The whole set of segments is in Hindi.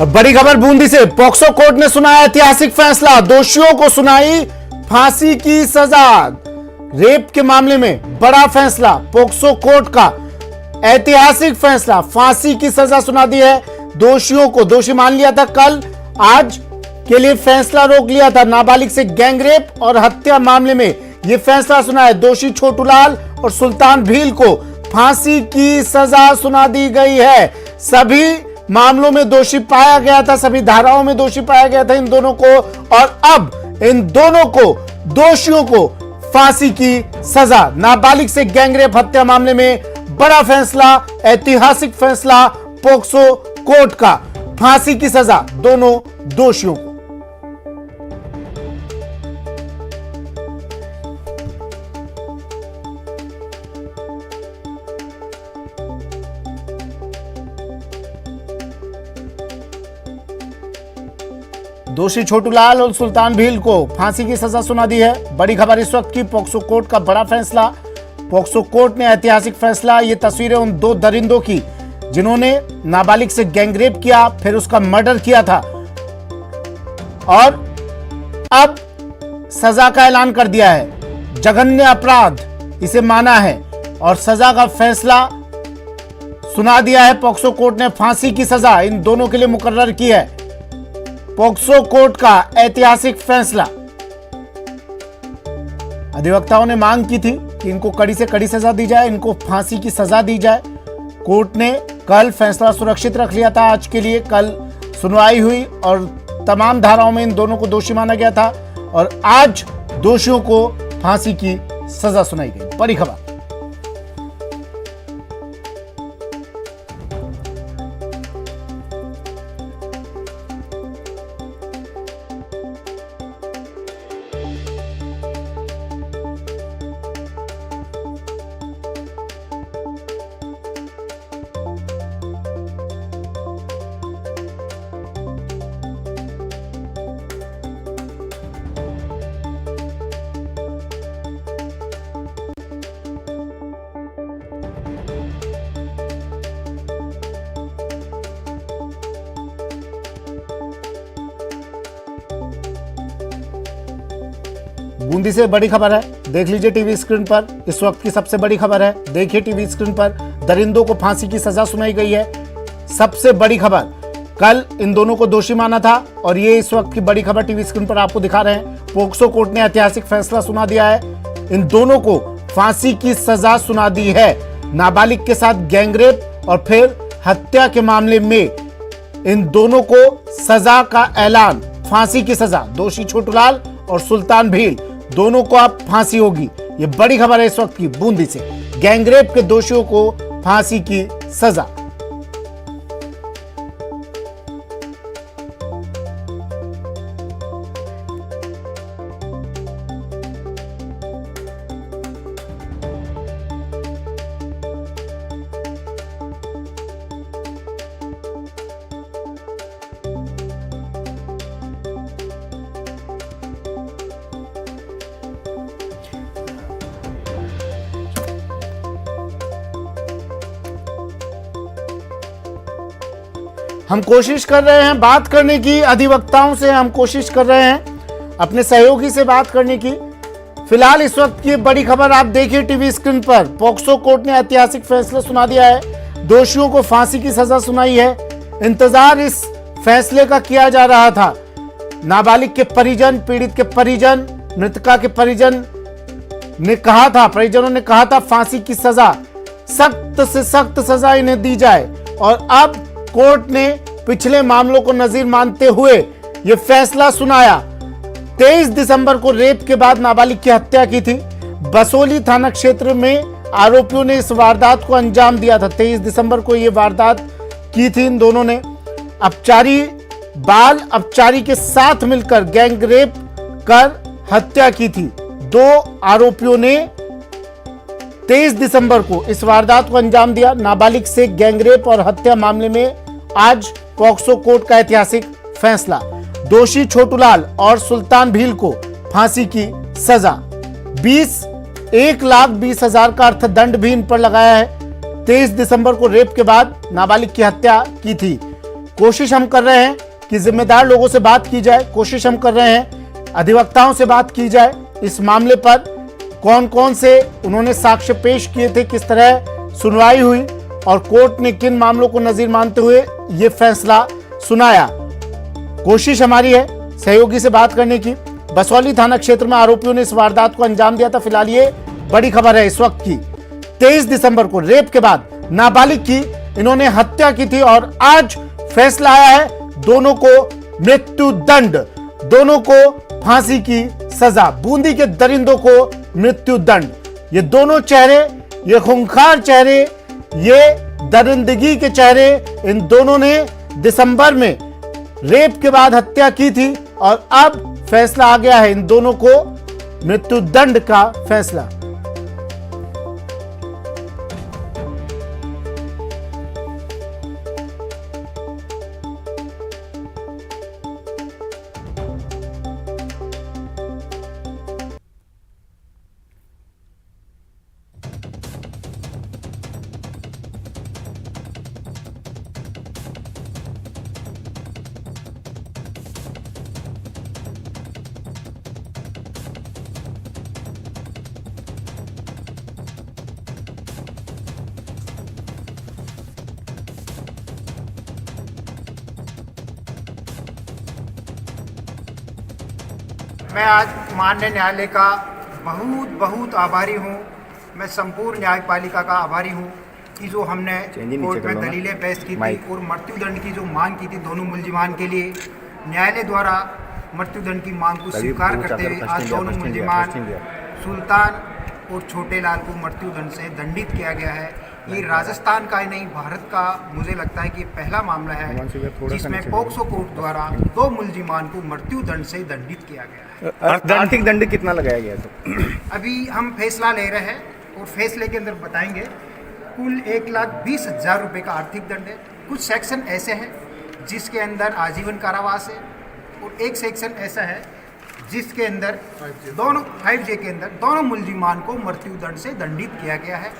और बड़ी खबर बूंदी से, पॉक्सो कोर्ट ने सुनाया ऐतिहासिक फैसला, दोषियों को सुनाई फांसी की सजा। रेप के मामले में बड़ा फैसला, पॉक्सो कोर्ट का ऐतिहासिक फैसला, फांसी की सजा सुना दी है दोषियों को। दोषी मान लिया था कल, आज के लिए फैसला रोक लिया था। नाबालिग से गैंगरेप और हत्या मामले में यह फैसला सुना है। दोषी छोटूलाल और सुल्तान भील को फांसी की सजा सुना दी गई है। सभी मामलों में दोषी पाया गया था, सभी धाराओं में दोषी पाया गया था इन दोनों को, और अब इन दोनों को, दोषियों को फांसी की सजा। नाबालिग से गैंगरेप हत्या मामले में बड़ा फैसला, ऐतिहासिक फैसला पॉक्सो कोर्ट का, फांसी की सजा दोनों दोषियों को। दोषी छोटूलाल और सुल्तान भील को फांसी की सजा सुना दी है। बड़ी खबर इस वक्त की, पॉक्सो कोर्ट का बड़ा फैसला। पॉक्सो कोर्ट ने ऐतिहासिक फैसला। ये तस्वीरें उन दो दरिंदों की जिन्होंने नाबालिग से गैंगरेप किया, फिर उसका मर्डर किया था, और अब सजा का ऐलान कर दिया है। जघन्य अपराध इसे माना है और सजा का फैसला सुना दिया है। पॉक्सो कोर्ट ने फांसी की सजा इन दोनों के लिए मुकर्रर की है। पॉक्सो कोर्ट का ऐतिहासिक फैसला। अधिवक्ताओं ने मांग की थी कि इनको कड़ी से कड़ी सजा दी जाए, इनको फांसी की सजा दी जाए। कोर्ट ने कल फैसला सुरक्षित रख लिया था। आज के लिए कल सुनवाई हुई और तमाम धाराओं में इन दोनों को दोषी माना गया था, और आज दोषियों को फांसी की सजा सुनाई गई। बड़ी खबर। बूंदी से बड़ी खबर है, देख लीजिए टीवी स्क्रीन पर। इस वक्त की सबसे बड़ी खबर है, देखिए टीवी स्क्रीन पर। दरिंदों को फांसी की सजा सुनाई गई है। सबसे बड़ी खबर, कल इन दोनों को दोषी माना था, और ये इस वक्त की बड़ी खबर टीवी स्क्रीन पर आपको दिखा रहे हैं। पॉक्सो कोर्ट ने ऐतिहासिक फैसला सुना दिया है। इन दोनों को फांसी की सजा सुना दी है। नाबालिग के साथ गैंगरेप और फिर हत्या के मामले में इन दोनों को सजा का ऐलान, फांसी की सजा। दोषी छोटूलाल और सुल्तान भील दोनों को अब फांसी होगी। ये बड़ी खबर है इस वक्त की बूंदी से। गैंगरेप के दोषियों को फांसी की सजा। हम कोशिश कर रहे हैं बात करने की, अधिवक्ताओं से हम कोशिश कर रहे हैं अपने सहयोगी से बात करने की। फिलहाल इस वक्त की बड़ी खबर आप देखिए टीवी स्क्रीन पर। पॉक्सो कोर्ट ने ऐतिहासिक फैसला सुना दिया है। दोषियों को फांसी की सजा सुनाई है। इंतजार इस फैसले का किया जा रहा था। नाबालिग के परिजन, पीड़ित के परिजन, मृतका के परिजन ने कहा था, परिजनों ने कहा था फांसी की सजा, सख्त से सख्त सजा इन्हें दी जाए। और अब कोर्ट ने पिछले मामलों को नजीर मानते हुए यह फैसला सुनाया। 23 दिसंबर को रेप के बाद नाबालिग की हत्या की थी। बसोली थाना क्षेत्र में आरोपियों ने इस वारदात को अंजाम दिया था। 23 दिसंबर को यह वारदात की थी इन दोनों ने। अपचारी, बाल अपचारी के साथ मिलकर गैंगरेप कर हत्या की थी। दो आरोपियों ने 23 दिसंबर को इस वारदात को अंजाम दिया। नाबालिग से गैंगरेप और हत्या मामले में आज पॉक्सो कोर्ट का ऐतिहासिक फैसला। दोषी छोटूलाल और सुल्तान भील को फांसी की सजा। 1,20,000 का अर्थदंड भी इन पर लगाया है। 23 दिसंबर को रेप के बाद नाबालिग की हत्या की थी। कोशिश हम कर रहे हैं कि जिम्मेदार लोगों से बात की जाए, कोशिश हम कर रहे हैं अधिवक्ताओं से बात की जाए इस मामले पर, कौन कौन से उन्होंने साक्ष्य पेश किए थे, किस तरह सुनवाई हुई और कोर्ट ने किन मामलों को नजीर मानते हुए यह फैसला सुनाया। कोशिश हमारी है सहयोगी से बात करने की। बसौली थाना क्षेत्र में आरोपियों ने इस वारदात को अंजाम दिया था। फिलहाल ये बड़ी खबर है इस वक्त की। 23 दिसंबर को रेप के बाद नाबालिग की इन्होंने हत्या की थी और आज फैसला आया है, दोनों को मृत्यु दंड, दोनों को फांसी की सजा, बूंदी के दरिंदों को मृत्यु दंड। ये दोनों चेहरे, ये खूंखार चेहरे, ये दरिंदगी के चेहरे, इन दोनों ने दिसंबर में रेप के बाद हत्या की थी और अब फैसला आ गया है इन दोनों को मृत्यु दंड का फैसला। मैं आज माननीय न्यायालय का बहुत बहुत आभारी हूँ। मैं संपूर्ण न्यायपालिका का आभारी हूँ कि जो हमने कोर्ट में दलीलें पेश की थी और मृत्युदंड की जो मांग की थी दोनों मुलजिमान के लिए, न्यायालय द्वारा मृत्युदंड की मांग को स्वीकार करते हुए आज दोनों मुलजिमान सुल्तान और छोटे लाल को मृत्युदंड से दंडित किया गया है। ये राजस्थान का ही नहीं, भारत का मुझे लगता है कि पहला मामला है जिसमें पोक्सो कोर्ट द्वारा दो मुलजिमान को मृत्युदंड से दंडित किया गया है। आर्थिक दंड कितना लगाया गया तो अभी हम फैसला ले रहे हैं और फैसले के अंदर बताएंगे। कुल 1,20,000 रुपये का आर्थिक दंड है। कुछ सेक्शन ऐसे हैं जिसके अंदर आजीवन कारावास है और एक सेक्शन ऐसा है जिसके अंदर दोनों 5J के अंदर दोनों मुलजिमान को मृत्युदंड से दंडित किया गया है।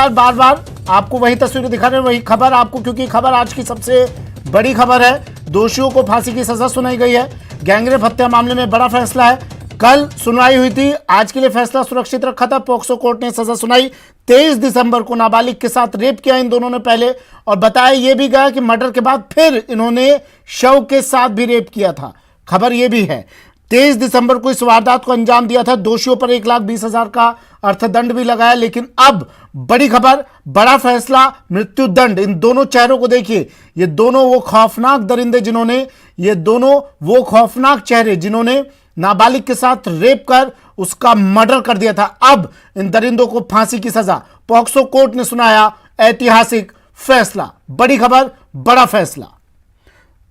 बार बार आपको वही तस्वीरें दिखा रहे हैं, वही खबर आपको, क्योंकि खबर आज की सबसे बड़ी खबर है। दोषियों को फांसी की सजा सुनाई गई है। गैंगरेप हत्या मामले में बड़ा फैसला है। कल सुनवाई हुई थी, आज के लिए फैसला सुरक्षित रखा था। पोक्सो कोर्ट ने सजा सुनाई। 23 दिसंबर को नाबालिग के साथ रेप किया इन दोनों ने पहले, और बताया यह भी गया कि मर्डर के बाद फिर इन्होंने शव के साथ भी रेप किया था। खबर यह भी है 23 दिसंबर को इस वारदात को अंजाम दिया था। दोषियों पर 1,20,000 का अर्थदंड भी लगाया। लेकिन अब बड़ी खबर, बड़ा फैसला, मृत्यु दंड। इन दोनों चेहरों को देखिए, ये दोनों वो खौफनाक दरिंदे जिन्होंने, ये दोनों वो खौफनाक चेहरे जिन्होंने नाबालिग के साथ रेप कर उसका मर्डर कर दिया था। अब इन दरिंदों को फांसी की सजा। पॉक्सो कोर्ट ने सुनाया ऐतिहासिक फैसला। बड़ी खबर, बड़ा फैसला।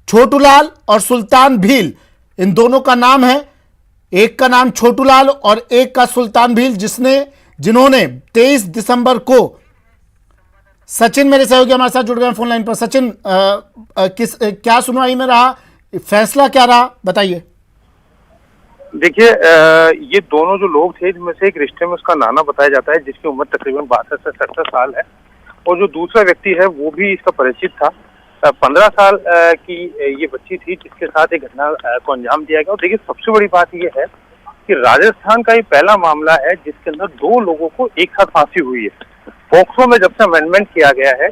छोटूलाल और सुल्तान भील, इन दोनों का नाम है। एक का नाम छोटूलाल और एक का सुल्तान भील, जिन्होंने 23 दिसंबर को, सचिन मेरे सहयोगी हमारे साथ जुड़ गए फोन लाइन पर। सचिन, क्या सुनवाई में रहा, फैसला क्या रहा, बताइए। देखिए, ये दोनों जो लोग थे, जिनमें से एक रिश्ते में उसका नाना बताया जाता है, जिसकी उम्र तकरीबन 62 से 67 साल है, और जो दूसरा व्यक्ति है वो भी इसका परिचित था। 15 साल की ये बच्ची थी जिसके साथ एक घटना को अंजाम दिया गया। और देखिए, सबसे बड़ी बात ये है कि राजस्थान का ये पहला मामला है जिसके अंदर 2 लोगों को एक साथ फांसी हुई है। पॉक्सो में जब से अमेंडमेंट किया गया है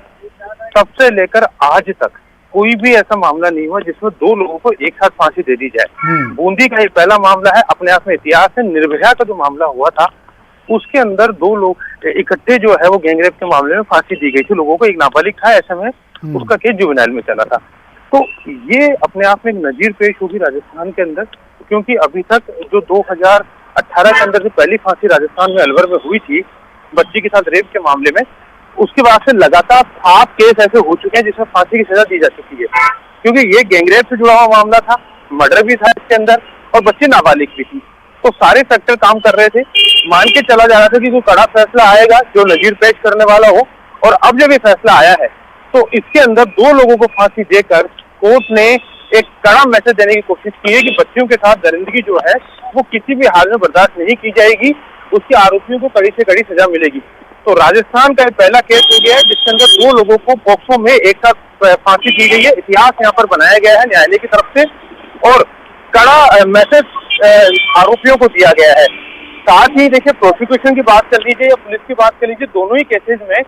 तब से लेकर आज तक कोई भी ऐसा मामला नहीं हुआ जिसमें 2 लोगों को एक साथ फांसी दे दी जाए। बूंदी का ये पहला मामला है, अपने आप में इतिहास है। निर्भया का जो मामला हुआ था उसके अंदर 2 लोग इकट्ठे जो है वो गैंगरेप के मामले में फांसी दी गई थी लोगों को। एक नाबालिग था, ऐसे में उसका केस जुवेनाइल में चला था। तो ये अपने आप में एक नजीर पेश होगी राजस्थान के अंदर, क्योंकि अभी तक जो 2018 के अंदर जो पहली फांसी राजस्थान में अलवर में हुई थी बच्ची के साथ रेप के मामले में, उसके बाद से लगातार 7 केस ऐसे हो चुके हैं जिसमें फांसी की सजा दी जा चुकी है। क्योंकि ये गैंगरेप से जुड़ा हुआ मामला था, मर्डर भी था इसके अंदर, और बच्ची नाबालिग भी थी। तो सारे फैक्टर काम कर रहे थे। मान के चला जा रहा था कि कोई कड़ा फैसला आएगा जो नजीर पेश करने वाला हो, और अब जब ये फैसला आया है तो इसके अंदर 2 लोगों को फांसी देकर कोर्ट ने एक कड़ा मैसेज देने की कोशिश की है कि बच्चियों के साथ दरिंदगी जो है वो किसी भी हाल में बर्दाश्त नहीं की जाएगी, उसके आरोपियों को कड़ी से कड़ी सजा मिलेगी। तो राजस्थान का पहला केस हो गया है जिसके अंदर 2 लोगों को पॉक्सो में एक साथ फांसी दी गई है। इतिहास यहाँ पर बनाया गया है न्यायालय की तरफ से, और कड़ा मैसेज आरोपियों को दिया गया है। साथ ही देखिए, प्रोसिक्यूशन की बात कर लीजिए या पुलिस की बात कर लीजिए, दोनों ही केसेस में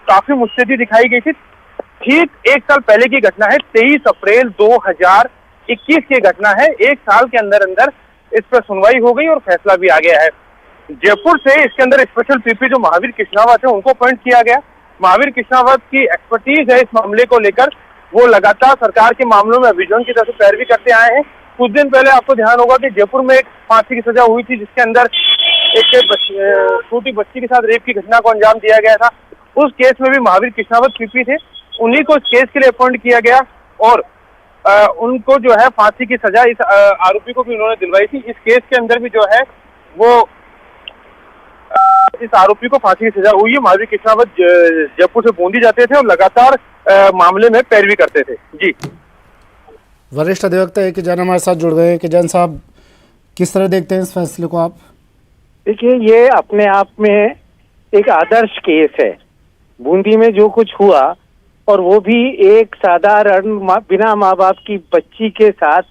काफी मुस्तैदी दिखाई गई थी। ठीक 1 साल पहले की घटना है, 23 अप्रैल 2021 की घटना है। 1 साल के अंदर अंदर इस पर सुनवाई हो गई और फैसला भी आ गया है। जयपुर से इसके अंदर स्पेशल पीपी जो महावीर कृष्णावत है उनको अपॉइंट किया गया। महावीर कृष्णावत की एक्सपर्टीज है इस मामले को लेकर, वो लगातार सरकार के मामलों में अभियोजन की तरफ से पैरवी करते आए हैं। कुछ दिन पहले आपको ध्यान होगा कि जयपुर में एक फांसी की सजा हुई थी जिसके अंदर एक छोटी बच्ची के साथ रेप की घटना को अंजाम दिया गया था। उस केस में भी महावीर कृष्णावत पीपी थे, उन्हीं को इस केस के लिए अपॉइंट किया गया और उनको जो है फांसी की सजा इस आरोपी को भी उन्होंने दिलवाई थी। इस केस के अंदर भी जो है वो इस आरोपी को फांसी की सजा हुई है। महावीर कृष्णावत जयपुर से बूंदी जाते थे और लगातार मामले में पैरवी करते थे। जी, वरिष्ठ अधिवक्ता ए के जैन हमारे साथ जुड़ गए हैं। के जैन साहब, किस तरह देखते हैं इस फैसले को आप? देखिए, ये अपने आप में एक आदर्श केस है। बूंदी में जो कुछ हुआ, और वो भी एक साधारण बिना माँ बाप की बच्ची के साथ,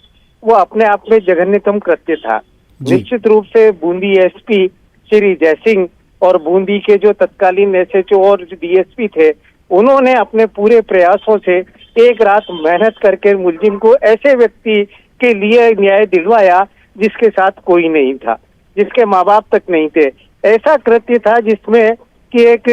वो अपने आप में जघन्यतम कृत्य था। निश्चित रूप से बूंदी एसपी श्री जयसिंह और बूंदी के जो तत्कालीन एसएचओ और डीएसपी थे, उन्होंने अपने पूरे प्रयासों से एक रात मेहनत करके मुलजिम को ऐसे व्यक्ति के लिए न्याय दिलवाया जिसके साथ कोई नहीं था, जिसके माँ बाप तक नहीं थे। ऐसा कृत्य था जिसमें कि एक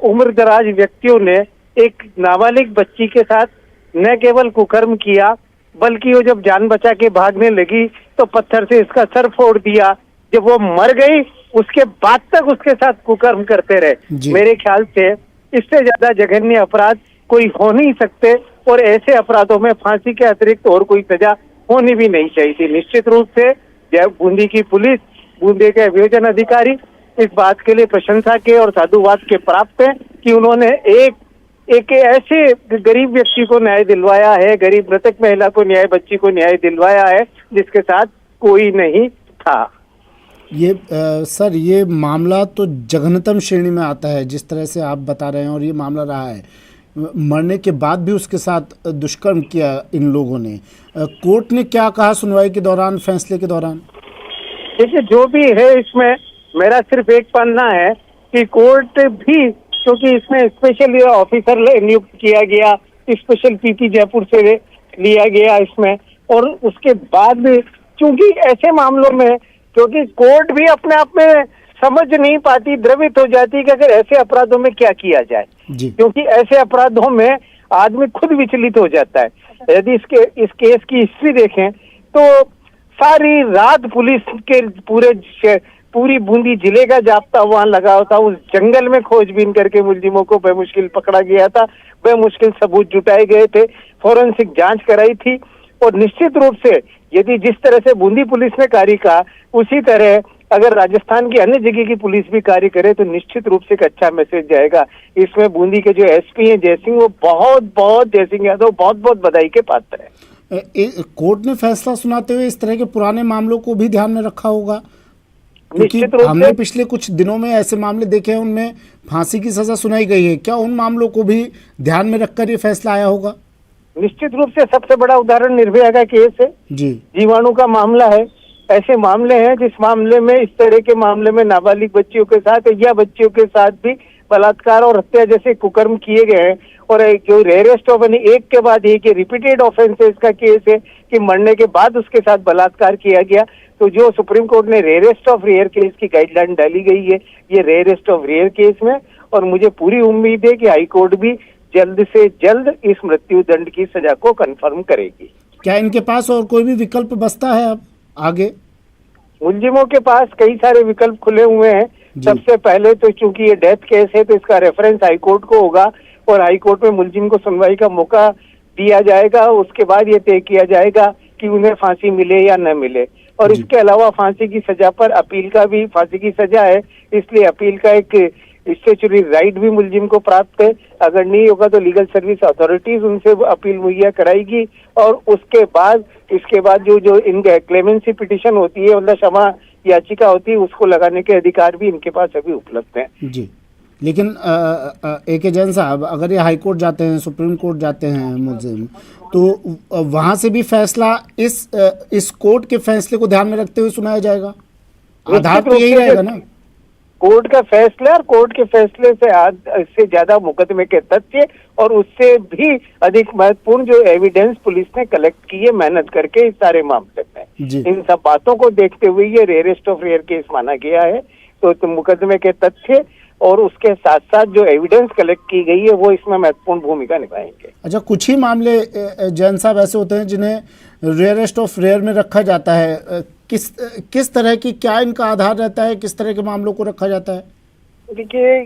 उम्रदराज व्यक्तियों ने एक नाबालिग बच्ची के साथ न केवल कुकर्म किया, बल्कि वो जब जान बचा के भागने लगी तो पत्थर से इसका सर फोड़ दिया। जब वो मर गई उसके बाद तक उसके साथ कुकर्म करते रहे। मेरे ख्याल से इससे ज्यादा जघन्य अपराध कोई हो नहीं सकते, और ऐसे अपराधों में फांसी के अतिरिक्त और कोई सजा होनी भी नहीं चाहिए थी। निश्चित रूप से जब बूंदी की पुलिस, बूंदी के अभियोजन अधिकारी इस बात के लिए प्रशंसा के और साधुवाद के प्राप्त है कि उन्होंने एक ऐसे गरीब व्यक्ति को न्याय दिलवाया है, गरीब मृतक महिला को न्याय, बच्ची को न्याय दिलवाया है जिसके साथ कोई नहीं था। ये सर, ये मामला तो जघन्यतम श्रेणी में आता है जिस तरह से आप बता रहे हैं, और ये मामला रहा है। मरने के बाद भी उसके साथ दुष्कर्म किया इन लोगों ने। कोर्ट ने क्या कहा सुनवाई के दौरान, फैसले के दौरान? देखिए, जो भी है इसमें मेरा सिर्फ एक पन्ना है कि कोर्ट भी, क्योंकि इसमें स्पेशल ऑफिसर नियुक्त किया गया, स्पेशल पीपी जयपुर से लिया गया इसमें, और उसके बाद चूंकि ऐसे मामलों में, क्योंकि कोर्ट भी अपने आप में समझ नहीं पाती, द्रवित हो जाती कि अगर ऐसे अपराधों में क्या किया जाए, क्योंकि ऐसे अपराधों में आदमी खुद विचलित हो जाता है। यदि इस केस की हिस्ट्री देखें तो सारी रात पुलिस के पूरी बूंदी जिले का जाप्ता वहां लगा होता, उस जंगल में खोजबीन करके मुलजिमों को बेमुश्किल पकड़ा गया था, बेमुश्किल सबूत जुटाए गए थे, फोरेंसिक जांच कराई थी, और निश्चित रूप से यदि जिस तरह से बूंदी पुलिस ने कार्य किया उसी तरह अगर राजस्थान की अन्य जगह की पुलिस भी कार्य करे तो निश्चित रूप से एक अच्छा मैसेज जाएगा। इसमें बूंदी के जो एसपी हैं जयसिंह, वो बहुत जयसिंह यादव बहुत बधाई के पात्र है। कोर्ट ने फैसला सुनाते हुए इस तरह के पुराने मामलों को भी ध्यान में रखा होगा, क्योंकि निश्चित रूप हमने से पिछले कुछ दिनों में ऐसे मामले देखे हैं उनमें फांसी की सजा सुनाई गई है। क्या उन मामलों को भी ध्यान में रखकर ये फैसला आया होगा? निश्चित रूप से सबसे बड़ा उदाहरण निर्भया का केस है जी, जीवाणु का मामला है। ऐसे मामले हैं जिस मामले में इस तरह के मामले में नाबालिग बच्चियों के साथ या बच्चियों के साथ भी बलात्कार और हत्या जैसे कुकर्म किए गए हैं। और जो रेयरेस्ट ऑफ एक के बाद एक रिपीटेड ऑफेंसेस का केस है कि मरने के बाद उसके साथ बलात्कार किया गया। तो जो सुप्रीम कोर्ट ने रेयरेस्ट ऑफ रेयर केस की गाइडलाइन डाली गई है, ये रेयरेस्ट ऑफ रेयर केस में, और मुझे पूरी उम्मीद है कि हाई कोर्ट भी जल्द से जल्द इस मृत्यु दंड की सजा को कंफर्म करेगी। क्या इनके पास और कोई भी विकल्प बचता है अब आगे? मुलजिमों के पास कई सारे विकल्प खुले हुए हैं। सबसे पहले तो चूंकि ये डेथ केस है तो इसका रेफरेंस हाई कोर्ट को होगा और हाई कोर्ट में मुलजिम को सुनवाई का मौका दिया जाएगा। उसके बाद ये तय किया जाएगा कि उन्हें फांसी मिले या न मिले। और इसके अलावा फांसी की सजा पर अपील का भी, फांसी की सजा है इसलिए अपील का एक स्टेचुरी राइट भी मुलजिम को प्राप्त है। अगर नहीं होगा तो लीगल सर्विस अथॉरिटीज उनसे अपील मुहैया कराएगी। और इसके बाद जो इनके क्लेमेंसी पिटिशन होती है, मतलब क्षमा याचिका होती है, उसको लगाने के अधिकार भी इनके पास अभी उपलब्ध हैं। जी, लेकिन AK जैन साहब, अगर ये हाई कोर्ट जाते हैं, सुप्रीम कोर्ट जाते हैं मुलजिम, तो वहां से भी फैसला इस कोर्ट के फैसले को ध्यान में रखते हुए सुनाया जाएगा? आधार तो यही रहेगा ना, कोर्ट का फैसला, और कोर्ट के फैसले से ज्यादा मुकदमे के तथ्य और उससे भी अधिक महत्वपूर्ण जो एविडेंस पुलिस ने कलेक्ट की है मेहनत करके इस सारे मामले में, इन सब बातों को देखते हुए ये रेयरेस्ट ऑफ रेयर केस माना गया है। तो मुकदमे के तथ्य और उसके साथ साथ जो एविडेंस कलेक्ट की गई है वो इसमें महत्वपूर्ण भूमिका निभाएंगे। अच्छा, कुछ ही मामले जैन साहब ऐसे होते हैं जिन्हें रेयरेस्ट ऑफ रेयर में रखा जाता है। किस तरह की, क्या इनका आधार रहता है, किस तरह के मामलों को रखा जाता है? देखिए,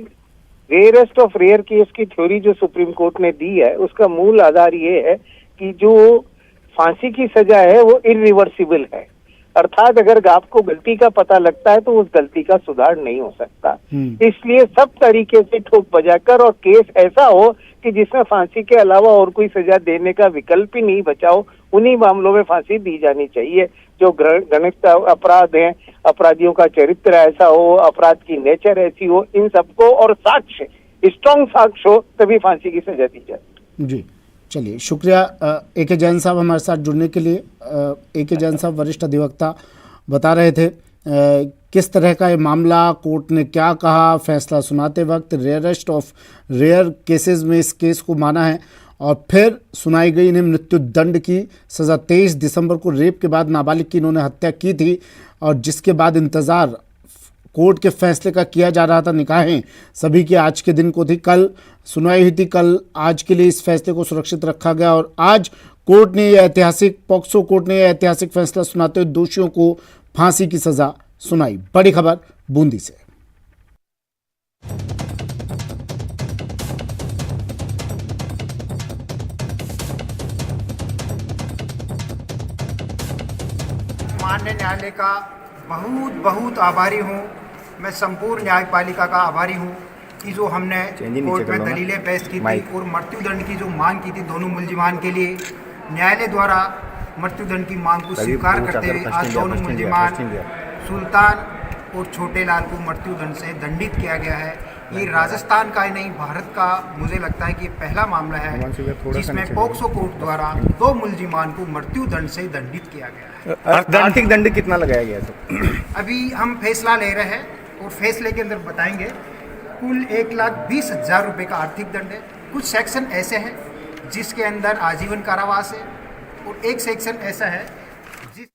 रेयरेस्ट ऑफ रेयर केस की थ्योरी जो सुप्रीम कोर्ट ने दी है उसका मूल आधार ये है कि जो फांसी की सजा है वो इरिवर्सिबल है, अर्थात अगर आपको गलती का पता लगता है तो उस गलती का सुधार नहीं हो सकता। इसलिए सब तरीके से ठोक बजाकर और केस ऐसा हो कि जिसमें फांसी के अलावा और कोई सजा देने का विकल्प ही नहीं बचा हो, उन्हीं मामलों में फांसी दी जानी चाहिए। जो गणित अपराध हैं, अपराधियों का चरित्र ऐसा हो, अपराध की नेचर ऐसी हो, इन सबको और साक्ष्य, स्ट्रॉन्ग साक्ष्य हो, तभी फांसी की सजा दी जाए। जी, चलिए, शुक्रिया AK जैन साहब हमारे साथ जुड़ने के लिए। AK जैन साहब वरिष्ठ अधिवक्ता बता रहे थे किस तरह का ये मामला, कोर्ट ने क्या कहा फैसला सुनाते वक्त, रेयरेस्ट ऑफ रेयर केसेस में इस केस को माना है और फिर सुनाई गई इन्हें मृत्यु दंड की सज़ा। 23 दिसंबर को रेप के बाद नाबालिग की इन्होंने हत्या की थी और जिसके बाद इंतज़ार कोर्ट के फैसले का किया जा रहा था। निकाहें सभी की आज के दिन को थी, कल सुनवाई हुई थी, कल आज के लिए इस फैसले को सुरक्षित रखा गया और आज कोर्ट ने यह ऐतिहासिक, पॉक्सो कोर्ट ने यह ऐतिहासिक फैसला सुनाते हुए दोषियों को फांसी की सजा सुनाई। बड़ी खबर बूंदी से। माननीय न्यायालय का बहुत आभारी हूँ। मैं संपूर्ण न्यायपालिका का आभारी हूँ कि जो हमने कोर्ट में दलीलें पेश की थी और मृत्युदंड की जो मांग की थी दोनों मुलजिमान के लिए, न्यायालय द्वारा मृत्युदंड की मांग को स्वीकार करते हुए आज दोनों मुलजिमान सुल्तान और छोटे लाल को मृत्युदंड से दंडित किया गया है। ये राजस्थान का ही नहीं, भारत का मुझे लगता है कि पहला मामला है जिसमें पॉक्सो कोर्ट द्वारा 2 मुलजिमान को मृत्युदंड से दंडित किया गया है। आर्थिक दंड कितना लगाया गया तो? अभी हम फैसला ले रहे हैं और फैसले के अंदर बताएंगे। कुल 1,20,000 रुपये का आर्थिक दंड है। कुछ सेक्शन ऐसे हैं जिसके अंदर आजीवन कारावास है और एक सेक्शन ऐसा है जिस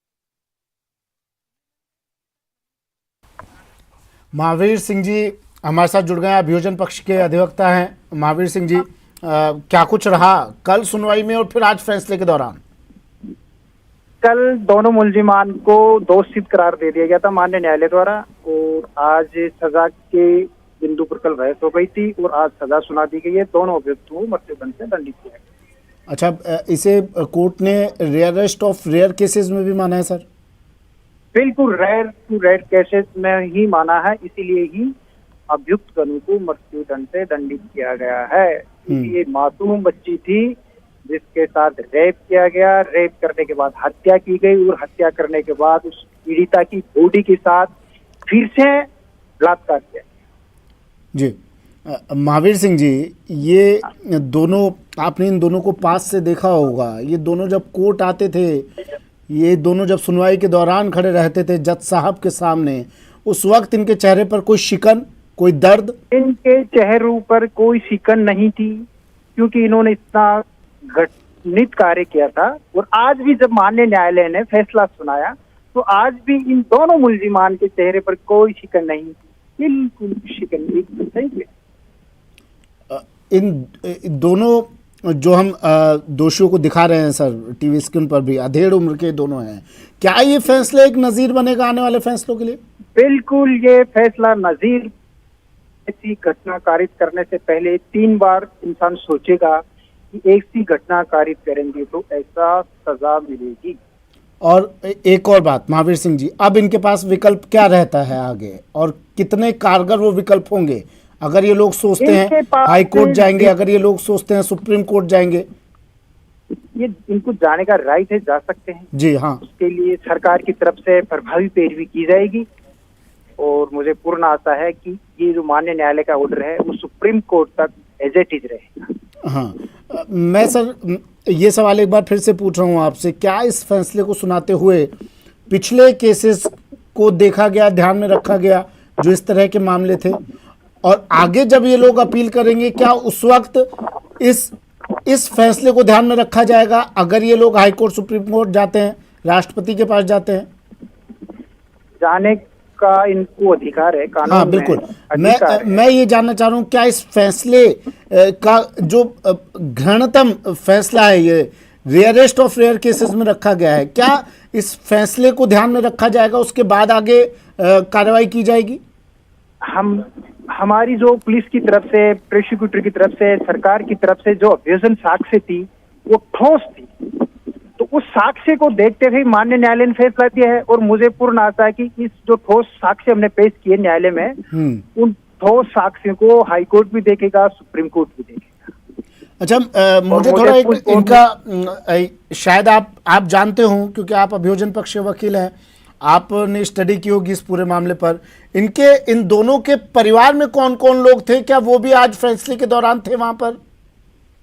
महावीर सिंह जी हमारे साथ जुड़ गए हैं, अभियोजन पक्ष के अधिवक्ता हैं। महावीर सिंह जी, क्या कुछ रहा कल सुनवाई में और फिर आज फैसले के दौरान? कल दोनों मुलजिमान को दोषी करार दे दिया गया था माननीय न्यायालय द्वारा और आज सजा के बिंदु पर कल बहस हो गई थी और आज सजा सुना दी गई है। दोनों अभियुक्तों को मृत्युदंड से दंडित किया गया। अच्छा, इसे कोर्ट ने रेयरेस्ट ऑफ रेयर केसेस में भी माना है सर? बिल्कुल रेयर टू रेयर केसेस में ही माना है, इसीलिए ही अभियुक्त कनु को मृत्यु दंड से दंडित किया गया है। ये मासूम बच्ची थी जिसके साथ रेप किया गया, रेप करने के बाद हत्या की गई और हत्या करने के बाद उस पीड़िता की बॉडी के साथ फिर से बलात्कार किया। जी, महावीर सिंह जी, ये दोनों, आपने इन दोनों को पास से देखा होगा। ये दोनों जब कोर्ट आते थे, ये दोनों जब सुनवाई के दौरान खड़े रहते थे जज साहब के सामने, उस वक्त इनके चेहरे पर कोई शिकन, कोई दर्द? इनके चेहरों पर कोई शिकन नहीं थी, क्योंकि इन्होंने इतना घटित कार्य किया था। और आज भी जब माननीय न्यायालय ने फैसला सुनाया तो आज भी इन दोनों मुल्जिमान के चेहरे पर कोई शिकन नहीं, बिल्कुल शिकन एकदम सही है। इन दोनों जो हम दोषियों को दिखा रहे हैं सर टीवी स्क्रीन पर भी, अधेड़ उम्र के दोनों हैं। क्या ये फैसला एक नजीर बनेगा आने वाले फैसलों के लिए? बिल्कुल, ये फैसला नजीर। ऐसी घटना कारित करने से पहले 3 बार इंसान सोचेगा कि ऐसी घटना कारित करेंगे तो ऐसा सजा मिलेगी। और एक और बात महावीर सिंह जी, अब इनके पास विकल्प क्या रहता है आगे, और कितने कारगर वो विकल्प होंगे? अगर ये लोग सोचते हैं हाई कोर्ट जाएंगे, अगर ये लोग सोचते हैं सुप्रीम कोर्ट जाएंगे, ये इनको जाने का राइट है, जा सकते हैं। जी हाँ, उसके लिए सरकार की तरफ से प्रभावी पैरवी की जाएगी और मुझे पूर्ण आशा है कि ये जो माननीय न्यायालय का ऑर्डर है वो सुप्रीम कोर्ट तक एज इट इज रहेगा। हाँ, मैं सर ये सवाल एक बार फिर से पूछ रहा हूँ आपसे, क्या इस फैसले को सुनाते हुए पिछले केसेस को देखा गया, ध्यान में रखा गया जो इस तरह के मामले थे, और आगे जब ये लोग अपील करेंगे क्या उस वक्त इस फैसले को ध्यान में रखा जाएगा? अगर ये लोग हाई कोर्ट, सुप्रीम कोर्ट जाते हैं, राष्ट्रपति के पास जाते हैं, जाने का इनको अधिकार है, कानून हाँ बिल्कुल। मैं ये जानना चाह रहा हूँ, क्या इस फैसले का जो घृणतम फैसला है, ये रेयरेस्ट ऑफ रेयर केसेस में रखा गया है, क्या इस फैसले को ध्यान में रखा जाएगा, उसके बाद आगे कार्रवाई की जाएगी? हमारी जो पुलिस की तरफ से, प्रोसिक्यूटर की तरफ से, सरकार की तरफ से जो अभियोजन साक्ष्य थी वो ठोस थी, तो उस साक्ष्य को देखते हुए माननीय न्यायालय ने फैसला दिया है। और मुझे पूर्ण आशा है कि इस जो ठोस साक्ष्य हमने पेश किए न्यायालय में, उन ठोस साक्ष्यों को हाई कोर्ट भी देखेगा, सुप्रीम कोर्ट भी देखेगा। अच्छा, मुझे थोड़ा एक इनका शायद आप जानते हो क्योंकि आप अभियोजन पक्ष के वकील हैं, आपने स्टडी की होगी इस पूरे मामले पर। इन दोनों के परिवार में कौन कौन लोग थे? क्या वो भी आज फैसले के दौरान थे वहां पर?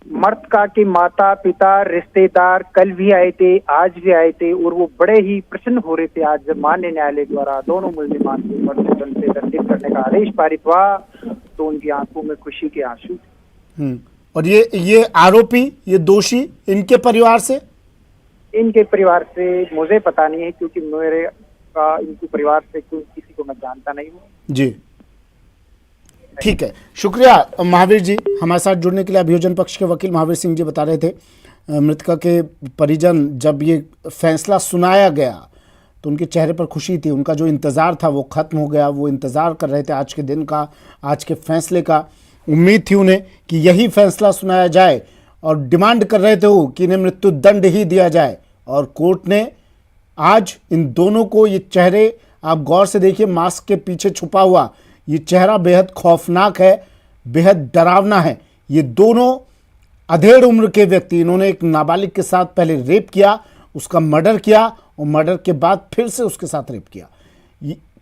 मृतका के माता पिता, रिश्तेदार कल भी आए थे, आज भी आए थे, और वो बड़े ही प्रसन्न हो रहे थे आज जब माननीय न्यायालय द्वारा दोनों मुल्जिमान को मृत्युदंड से दंडित करने का आदेश पारित हुआ, तो उनकी आंखों में खुशी के आंसू। और ये आरोपी, ये दोषी, इनके परिवार से मुझे पता नहीं है, क्योंकि इनके परिवार से किसी को मैं जानता नहीं हूँ। जी ठीक है, शुक्रिया महावीर जी हमारे साथ जुड़ने के लिए। अभियोजन पक्ष के वकील महावीर सिंह जी बता रहे थे, मृतका के परिजन जब ये फैसला सुनाया गया तो उनके चेहरे पर खुशी थी, उनका जो इंतज़ार था वो ख़त्म हो गया, वो इंतज़ार कर रहे थे आज के दिन का, आज के फैसले का। उम्मीद थी उन्हें कि यही फैसला सुनाया जाए और डिमांड कर रहे थे वो कि इन्हें मृत्यु दंड ही दिया जाए, और कोर्ट ने आज इन दोनों को, ये चेहरे आप गौर से देखिए, मास्क के पीछे छुपा हुआ ये चेहरा बेहद खौफनाक है, बेहद डरावना है। ये दोनों अधेड़ उम्र के व्यक्ति, इन्होंने एक नाबालिग के साथ पहले रेप किया, उसका मर्डर किया और मर्डर के बाद फिर से उसके साथ रेप किया।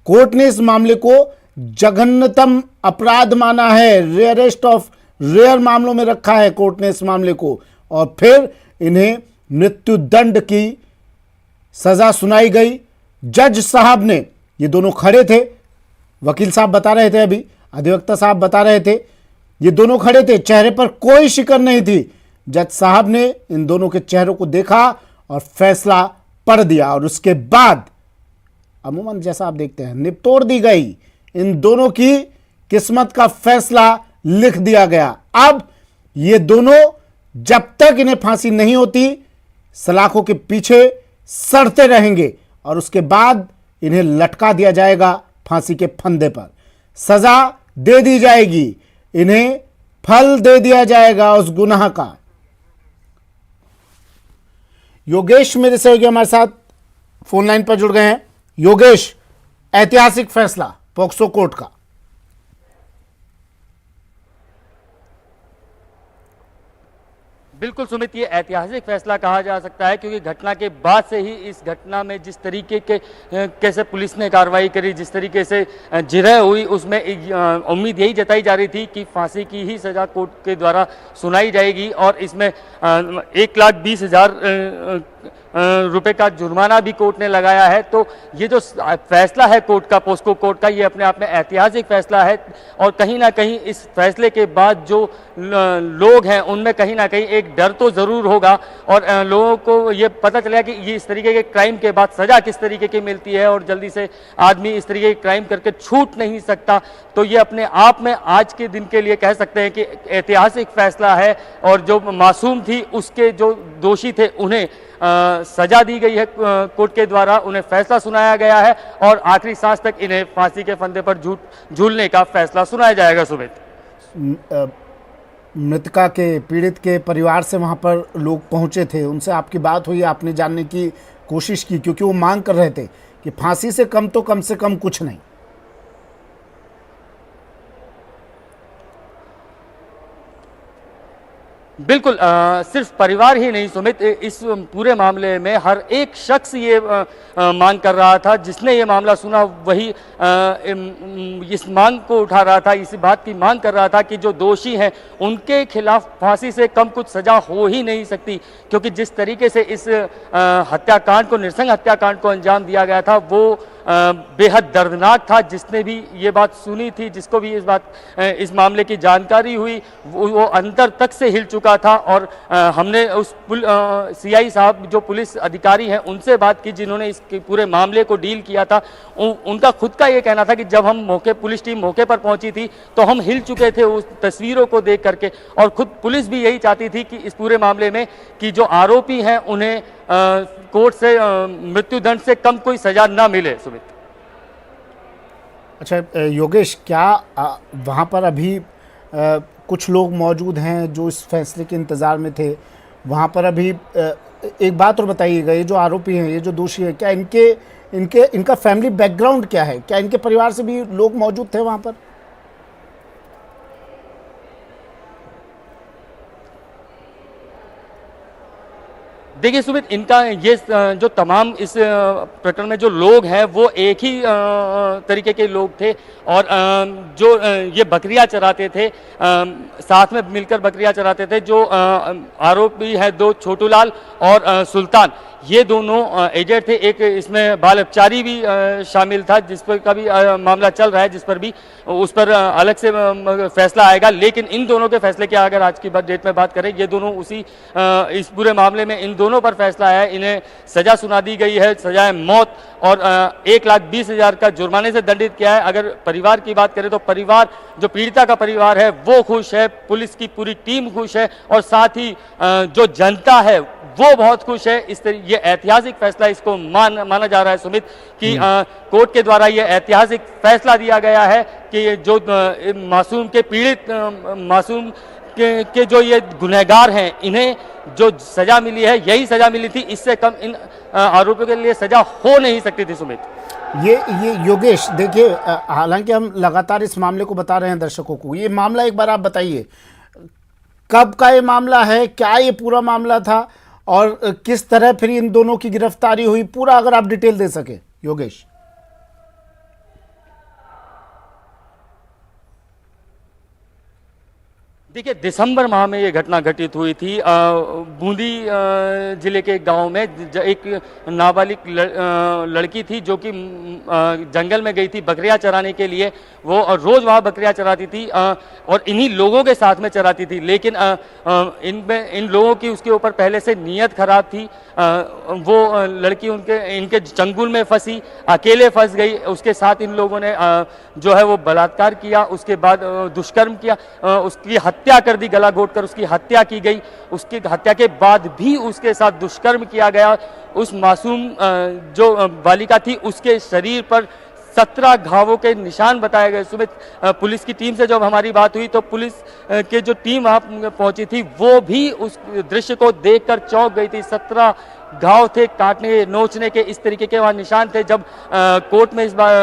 कोर्ट ने इस मामले को जघन्यतम अपराध माना है, रेयरेस्ट ऑफ रेयर मामलों में रखा है कोर्ट ने इस मामले को, और फिर इन्हें मृत्यु दंड की सजा सुनाई गई। जज साहब ने, ये दोनों खड़े थे, वकील साहब बता रहे थे, अभी अधिवक्ता साहब बता रहे थे, ये दोनों खड़े थे, चेहरे पर कोई शिकन नहीं थी। जज साहब ने इन दोनों के चेहरों को देखा और फैसला पढ़ दिया, और उसके बाद अमूमन जैसा आप देखते हैं निपटोड़ दी गई, इन दोनों की किस्मत का फैसला लिख दिया गया। अब ये दोनों जब तक इन्हें फांसी नहीं होती सलाखों के पीछे सड़ते रहेंगे, और उसके बाद इन्हें लटका दिया जाएगा फांसी के फंदे पर, सजा दे दी जाएगी, इन्हें फल दे दिया जाएगा उस गुनाह का। योगेश मेरे सहयोगी हमारे साथ फोन लाइन पर जुड़ गए हैं। योगेश, ऐतिहासिक फैसला पॉक्सो कोर्ट का। बिल्कुल सुमित, ये ऐतिहासिक फैसला कहा जा सकता है क्योंकि घटना के बाद से ही इस घटना में जिस तरीके के कैसे पुलिस ने कार्रवाई करी, जिस तरीके से जिरह हुई, उसमें उम्मीद यही जताई जा रही थी कि फांसी की ही सज़ा कोर्ट के द्वारा सुनाई जाएगी और इसमें 1,20,000 रुपए का जुर्माना भी कोर्ट ने लगाया है। तो ये जो फैसला है कोर्ट का, पॉक्सो कोर्ट का, ये अपने आप में ऐतिहासिक फैसला है और कहीं ना कहीं इस फैसले के बाद जो लोग हैं उनमें कहीं ना कहीं एक डर तो ज़रूर होगा और लोगों को ये पता चलेगा कि ये इस तरीके के क्राइम के बाद सज़ा किस तरीके की मिलती है और जल्दी से आदमी इस तरीके के क्राइम करके छूट नहीं सकता। तो ये अपने आप में आज के दिन के लिए कह सकते हैं कि ऐतिहासिक फैसला है और जो मासूम थी उसके जो दोषी थे उन्हें सजा दी गई है कोर्ट के द्वारा, उन्हें फैसला सुनाया गया है और आखिरी सांस तक इन्हें फांसी के फंदे पर झूलने का फैसला सुनाया जाएगा। सुमित, मृतका के पीड़ित के परिवार से वहां पर लोग पहुंचे थे, उनसे आपकी बात हुई, आपने जानने की कोशिश की क्योंकि वो मांग कर रहे थे कि फांसी से कम तो कम से कम कुछ नहीं। बिल्कुल, सिर्फ परिवार ही नहीं सुमित, इस पूरे मामले में हर एक शख्स ये मांग कर रहा था, जिसने ये मामला सुना वही इस मांग को उठा रहा था, इस बात की मांग कर रहा था कि जो दोषी हैं उनके खिलाफ फांसी से कम कुछ सजा हो ही नहीं सकती क्योंकि जिस तरीके से इस हत्याकांड को, नृशंस हत्याकांड को अंजाम दिया गया था वो बेहद दर्दनाक था। जिसने भी ये बात सुनी थी, जिसको भी इस मामले की जानकारी हुई, वो अंतर तक से हिल चुका था और हमने उस सीआई साहब जो पुलिस अधिकारी हैं उनसे बात की जिन्होंने इस पूरे मामले को डील किया था। उनका खुद का ये कहना था कि जब हम पुलिस टीम मौके पर पहुंची थी तो हम हिल चुके थे उस तस्वीरों को देख करके और खुद पुलिस भी यही चाहती थी कि इस पूरे मामले में कि जो आरोपी हैं उन्हें कोर्ट से मृत्युदंड से कम कोई सजा न मिले। सुमित, अच्छा योगेश, क्या वहाँ पर अभी कुछ लोग मौजूद हैं जो इस फैसले के इंतज़ार में थे? वहाँ पर अभी एक बात और बताइएगा, ये जो आरोपी हैं, ये जो दोषी हैं, क्या इनका फैमिली बैकग्राउंड क्या है? क्या इनके परिवार से भी लोग मौजूद थे वहाँ पर? देखिए सुमित, इनका ये जो तमाम इस प्रकरण में जो लोग हैं वो एक ही तरीके के लोग थे और जो ये बकरियां चराते थे, साथ में मिलकर बकरियां चराते थे। जो आरोपी है दो, छोटूलाल और सुल्तान, ये दोनों एजेंट थे। एक इसमें बाल अपचारी भी शामिल था जिस पर का भी मामला चल रहा है, जिस पर भी उस पर अलग से फैसला आएगा। लेकिन इन दोनों के फैसले की अगर आज की डेट में बात करें, ये दोनों इस पूरे मामले में इन दोनों पर फैसला है। इन्हें सजा सुना दी गई है, सजाए मौत और 1,20,000 का जुर्माने से दंडित किया है। अगर परिवार की बात करें तो परिवार, जो पीड़िता का परिवार है वो खुश है, पुलिस की पूरी टीम खुश है और साथ ही जो जनता है वो बहुत खुश है। ये ऐतिहासिक फैसला इसको माना जा रहा है सुमित कि कोर्ट के द्वारा ये ऐतिहासिक फैसला दिया गया है कि जो मासूम के पीड़ित मासूम के जो ये गुनहगार हैं, इन्हें जो सजा मिली है यही सजा मिली थी, इससे कम इन आरोपियों के लिए सजा हो नहीं सकती थी। सुमित, ये योगेश देखिए, हालांकि हम लगातार इस मामले को बता रहे हैं दर्शकों को, ये मामला एक बार आप बताइए कब का ये मामला है, क्या ये पूरा मामला था और किस तरह फिर इन दोनों की गिरफ्तारी हुई, पूरा अगर आप डिटेल दे सके योगेश। देखिए, दिसंबर माह में ये घटना घटित हुई थी। बूंदी जिले के गांव में एक नाबालिग लड़की थी जो कि जंगल में गई थी बकरियां चराने के लिए। वो रोज़ वहाँ बकरियां चराती थी और इन्हीं लोगों के साथ में चराती थी। लेकिन इन लोगों की उसके ऊपर पहले से नीयत खराब थी। वो लड़की इनके चंगुल में फंसी, अकेले फंस गई। उसके साथ इन लोगों ने जो है वो बलात्कार किया, उसके बाद दुष्कर्म किया, उसकी हत्या कर दी, गला घोंटकर उसकी हत्या की गई। उसकी हत्या के बाद भी उसके साथ दुष्कर्म किया गया। उस मासूम जो बालिका थी उसके शरीर पर 17 घावों के निशान बताए गए। सुमित, पुलिस की टीम से जब हमारी बात हुई तो पुलिस के जो टीम वहाँ पहुंची थी वो भी उस दृश्य को देखकर चौंक गई थी। 17 घाव थे, काटने नोचने के, इस तरीके के वहाँ निशान थे। जब कोर्ट में इस बार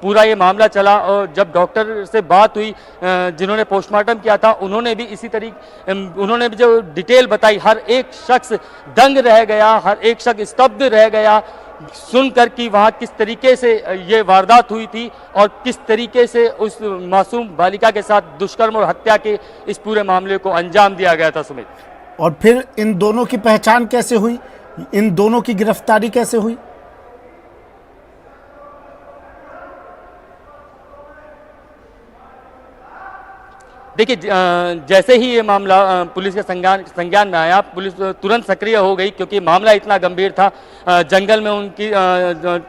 पूरा ये मामला चला और जब डॉक्टर से बात हुई जिन्होंने पोस्टमार्टम किया था, उन्होंने भी इसी तरीके उन्होंने भी जो डिटेल बताई, हर एक शख्स दंग रह गया, हर एक शख्स स्तब्ध रह गया सुनकर कि वहाँ किस तरीके से ये वारदात हुई थी और किस तरीके से उस मासूम बालिका के साथ दुष्कर्म और हत्या के इस पूरे मामले को अंजाम दिया गया था। सुमित, और फिर इन दोनों की पहचान कैसे हुई, इन दोनों की गिरफ्तारी कैसे हुई? देखिए, जैसे ही ये मामला पुलिस के संज्ञान में आया, पुलिस तुरंत सक्रिय हो गई क्योंकि मामला इतना गंभीर था। जंगल में उनकी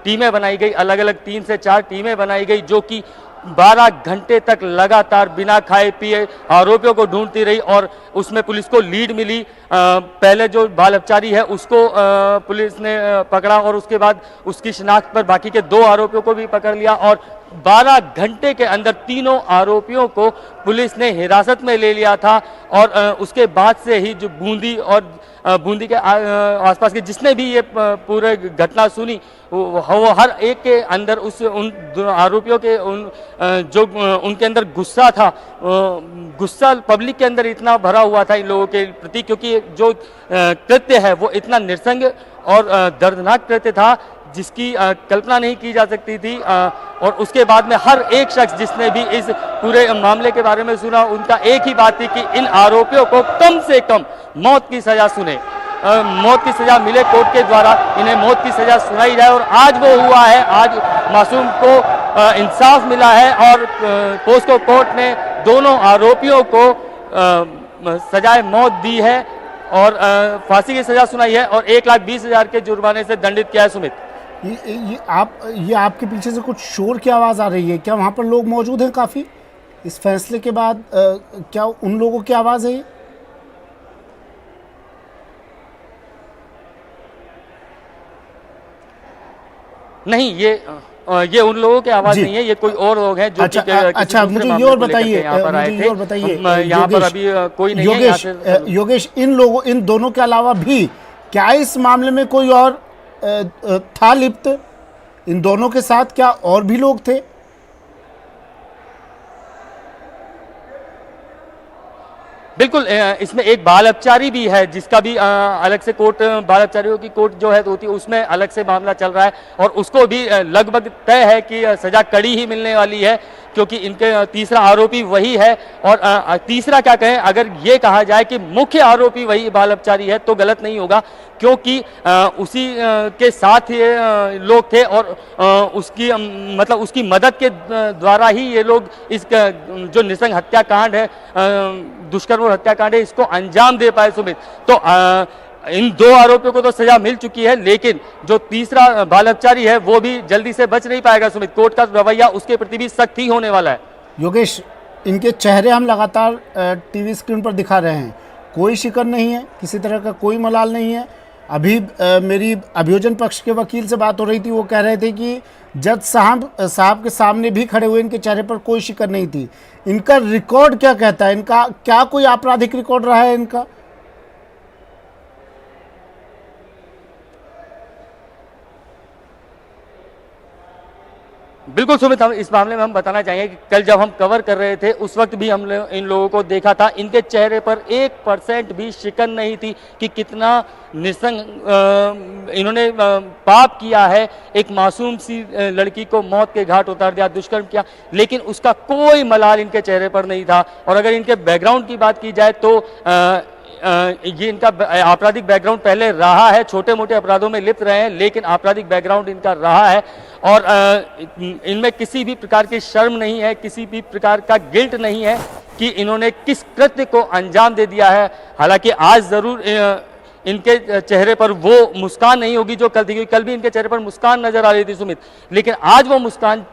टीमें बनाई गई, अलग अलग 3 से 4 टीमें बनाई गई जो कि 12 घंटे तक लगातार बिना खाए पिए आरोपियों को ढूंढती रही और उसमें पुलिस को लीड मिली। पहले जो बाल अपचारी है उसको पुलिस ने पकड़ा और उसके बाद उसकी शिनाख्त पर बाकी के 2 आरोपियों को भी पकड़ लिया और 12 घंटे के अंदर तीनों आरोपियों को पुलिस ने हिरासत में ले लिया था। और उसके बाद से ही जो बूंदी और बूंदी के आसपास के जिसने भी ये पूरे घटना सुनी, वो हर एक के अंदर उन आरोपियों के जो उनके अंदर गुस्सा था, गुस्सा पब्लिक के अंदर इतना भरा हुआ था इन लोगों के प्रति, क्योंकि जो कृत्य है वो इतना निरसंग और दर्दनाक कृत्य था जिसकी कल्पना नहीं की जा सकती थी। और उसके बाद में हर एक शख्स जिसने भी इस पूरे मामले के बारे में सुना, उनका एक ही बात थी कि इन आरोपियों को कम से कम मौत की सजा सुने, मौत की सजा मिले कोर्ट के द्वारा, इन्हें मौत की सजा सुनाई जाए। और आज वो हुआ है, आज मासूम को इंसाफ मिला है और पोस्को कोर्ट ने दोनों आरोपियों को सजाए मौत दी है और फांसी की सजा सुनाई है और 1,20,000 के जुर्माने से दंडित किया है। सुमित, ये आपके पीछे से कुछ शोर की आवाज़ आ रही है, क्या वहाँ पर लोग मौजूद हैं काफ़ी इस फैसले के बाद? क्या उन लोगों की आवाज़ है ये? नहीं, ये उन लोगों की आवाज नहीं है, ये कोई और लोग हैं जो अच्छा, मुझे ये और बताइए, यहाँ पर अभी कोई नहीं है। योगेश, इन दोनों के अलावा भी क्या इस मामले में कोई और था लिप्त? इन दोनों के साथ क्या और भी लोग थे? बिल्कुल, इसमें एक बाल अपचारी भी है जिसका भी अलग से कोर्ट, बाल अपचारियों की कोर्ट जो है होती है उसमें अलग से मामला चल रहा है और उसको भी लगभग तय है कि सजा कड़ी ही मिलने वाली है क्योंकि इनके तीसरा आरोपी वही है। और तीसरा क्या कहें, अगर ये कहा जाए कि मुख्य आरोपी वही बाल अपचारी है तो गलत नहीं होगा क्योंकि उसी के साथ ये लोग थे और उसकी मतलब उसकी मदद के द्वारा ही ये लोग इस जो नृशंस हत्याकांड है, दुष्कर्म और हत्याकांड है, इसको अंजाम दे पाए। सुमित, तो इन 2 आरोपियों को तो सजा मिल चुकी है लेकिन जो तीसरा बाल अपचारी है वो भी जल्दी से बच नहीं पाएगा। सुमित, कोर्ट का रवैया उसके प्रति भी सख्त ही होने वाला है। योगेश, इनके चेहरे हम लगातार टीवी स्क्रीन पर दिखा रहे हैं, कोई शिकन नहीं है, किसी तरह का कोई मलाल नहीं है। अभी मेरी अभियोजन पक्ष के वकील से बात हो रही थी, वो कह रहे थे कि जज साहब के सामने भी खड़े हुए इनके चेहरे पर कोई शिकन नहीं थी। इनका रिकॉर्ड क्या कहता है? इनका क्या कोई आपराधिक रिकॉर्ड रहा है इनका? बिल्कुल सुमित, हम इस मामले में हम बताना चाहेंगे कि कल जब हम कवर कर रहे थे उस वक्त भी हमने इन लोगों को देखा था, इनके चेहरे पर 1% भी शिकन नहीं थी कि कितना नृशंस इन्होंने पाप किया है, एक मासूम सी लड़की को मौत के घाट उतार दिया, दुष्कर्म किया, लेकिन उसका कोई मलाल इनके चेहरे पर नहीं था। और अगर इनके बैकग्राउंड की बात की जाए तो ये इनका आपराधिक बैकग्राउंड पहले रहा है, छोटे मोटे अपराधों में लिप्त रहे हैं लेकिन आपराधिक बैकग्राउंड इनका रहा है और इनमें किसी भी प्रकार की शर्म नहीं है, किसी भी प्रकार का गिल्ट नहीं है कि इन्होंने किस कृत्य को अंजाम दे दिया है। हालांकि आज ज़रूर इनके चेहरे पर वो मुस्कान नहीं होगी जो कल थी, क्योंकि कल भी इनके चेहरे पर मुस्कान नजर आ रही थी सुमित, लेकिन आज वो मुस्कान